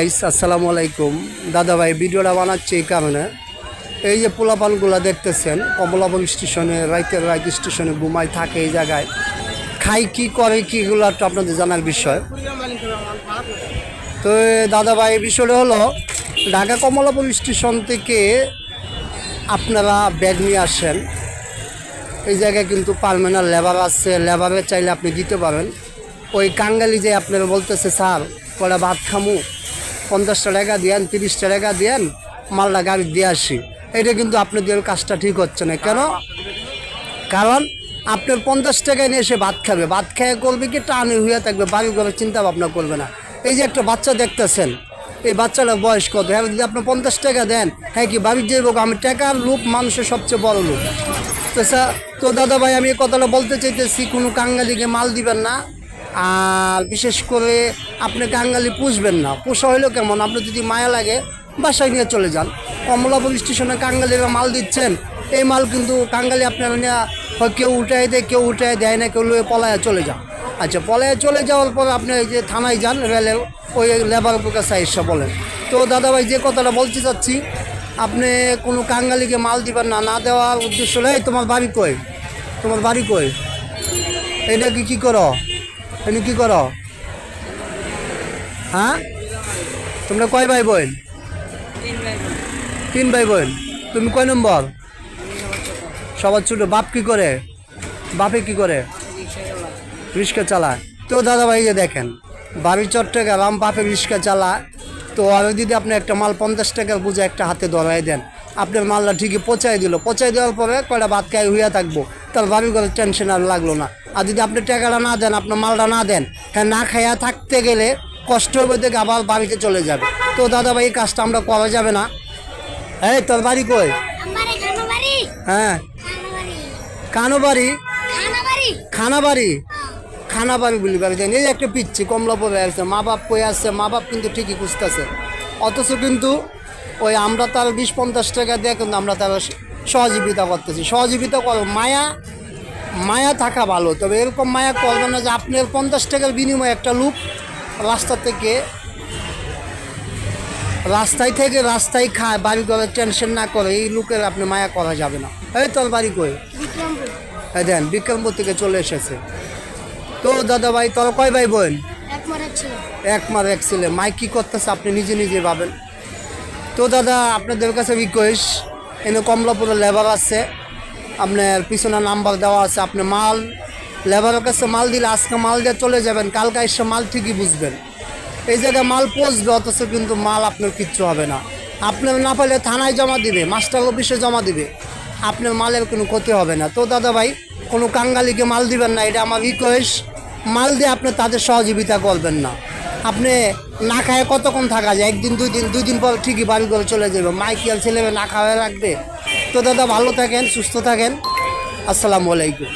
আসসালামু আলাইকুম দাদা ভাই, ভিডিওটা বানাচ্ছি এই কারণে, এই যে পোলাপানগুলো দেখতেছেন কমলাপুর স্টেশনে রাইত স্টেশনে ঘুমায় থাকে এই জায়গায়, খাই কি করে কি, এগুলো একটা আপনাদের জানার বিষয়। তো দাদা ভাই, বিষয়টা হলো ঢাকা কমলাপুর স্টেশন থেকে আপনারা ব্যাগ নিয়ে আসেন, এই জায়গায় কিন্তু পারমানেন্ট লেবার আছে, লেবারে চাইলে আপনি দিতে পারেন। ওই কাঙ্গালি যে আপনারা বলতেছে স্যার কটা ভাত খামু, 50 টাকা দেন, 30 টাকা দেন, মালটা গাড়ি দিয়ে আসি, এটা কিন্তু আপনাদের কাজটা ঠিক হচ্ছে না। কেন? কারণ আপনার 50 টাকায় নিয়ে এসে ভাত খাবে, ভাত খেয়ে করবে কি, টানে হইয়া থাকবে, বাড়ি ঘরের চিন্তা ভাবনা করবে না। এই যে একটা বাচ্চা দেখতেছেন, এই বাচ্চাটার বয়স কত? হ্যাঁ, যদি আপনি 50 টাকা দেন, হ্যাঁ কি বাড়ির যাইব? আমি টাকার লোভ মানুষের সবচেয়ে বড় লোভ। তো দাদা ভাই, আমি এই কথাটা বলতে চাইতেছি, কোনো কাঙ্গালিকে মাল দিবেন না, আর বিশেষ করে আপনি কাঙ্গালি পুষবেন না। পোষা হইলেও কেমন, আপনার যদি মায়া লাগে বাসায় নিয়ে চলে যান। কমলাপুর স্টেশনে কাঙ্গালিরা মাল দিচ্ছেন, এই মাল কিন্তু কাঙ্গালি আপনারা নিয়ে কেউ উঠাই দেয়, কেউ উঠাই দেয় না, কেউ লুয়ে পলায় চলে যান। আচ্ছা, পলায় চলে যাওয়ার পর আপনি এই যে থানায় যান, রেলের ওই লেবার কাছে এসে বলেন। তো দাদা ভাই, যে কথাটা বলতে চাচ্ছি, আপনি কোনো কাঙ্গালিকে মাল দিবেন না। না দেওয়ার উদ্দেশ্য হলে, তোমার বাড়ি কই, তোমার বাড়ি কই, এটা কি করো, এনে কি করো? হ্যাঁ, তোমরা কয় ভাই বোন? 3 ভাই বোন। তুমি কয় নম্বর? সবার ছোট। বাপ কি করে? বাপে কি করে? রিক্সা চালায়। তো দাদা ভাই, যে দেখেন, বাড়ি চট্টগ্রাম, বাপে রিক্সা চালায়। তো আর যদি আপনি একটা মাল 50 টাকার বুঝে একটা হাতে ধরাই দেন, আপনার মালটা ঠিকই পচাই দিল, পচাই দেওয়ার পরে কয়টা ভাত খাই হইয়া থাকবো, তার বাড়ি করে টেনশন আর লাগলো না। আর যদি আপনি টাকাটা না দেন, আপনার মালটা না দেন, হ্যাঁ, না খাইয়া থাকতে গেলে কষ্ট হবে, দেখে আবার বাড়িতে চলে যাবে। তো দাদা ভাই, এই কাজটা আমরা করা যাবে না। এই তোর বাড়ি কই? হ্যাঁ, কানোবাড়ি, খানাবাড়ি, খানাবাড়ি বলি বাড়ি যাই। এই একটা পিচ্ছি কমলাপুরে আসছে, মা বাপ কই আসছে, মা বাপ কিন্তু ঠিকই খুঁজতেছে, অথচ কিন্তু ওই আমরা তার 20-50 টাকা দিয়ে কিন্তু আমরা তার সহযোগিতা করতেছি। সহযোগিতা করো, মায়া মায়া থাকা ভালো, তবে এরকম মায়া করবে না যে আপনার 50 টাকার বিনিময়ে একটা লোক রাস্তায় খায়, বাড়ি করে টেনশন না করে, এই লোকের আপনি মায়া করা যাবে না। এই তোর বাড়ি কই? হ্যাঁ দেন, বিক্রমপুর থেকে চলে এসেছে। তো দাদা ভাই, তোর কয় ভাই বোন? এক মার এক ছেলে। মাই কি করতেছে আপনি নিজে নিজে ভাবেন। তো দাদা, আপনাদের কাছে রিকোয়েস্ট, এনে কমলাপুরে লেবার আছে, আপনার পিছনে নাম্বার দেওয়া আছে, আপনি মাল লেবারের কাছে মাল দিলে আজকে মাল দিয়ে চলে যাবেন, কালকে এসে মাল ঠিকই বুঝবেন। এই জায়গায় মাল পচবে, অথচ কিন্তু মাল আপনার কিচ্ছু হবে না। আপনার না পাইলে থানায় জমা দিবে, মাস্টার অফিসে জমা দিবে, আপনার মালের কোনো ক্ষতি হবে না। তো দাদা ভাই, কোনো কাঙ্গালিকে মাল দিবেন না, এটা আমার রিকোয়েস্ট। মাল দিয়ে আপনি তাদের সহযোগিতা করবেন না। আপনি না খায় কতক্ষণ থাকা যায়? একদিন, 2 দিন পর ঠিকই বাড়ি করে চলে যাবে। মাইকেল ছেলে না খাওয়া রাখবে। তো দাদা, ভালো থাকেন, সুস্থ থাকেন, আসসালামু আলাইকুম।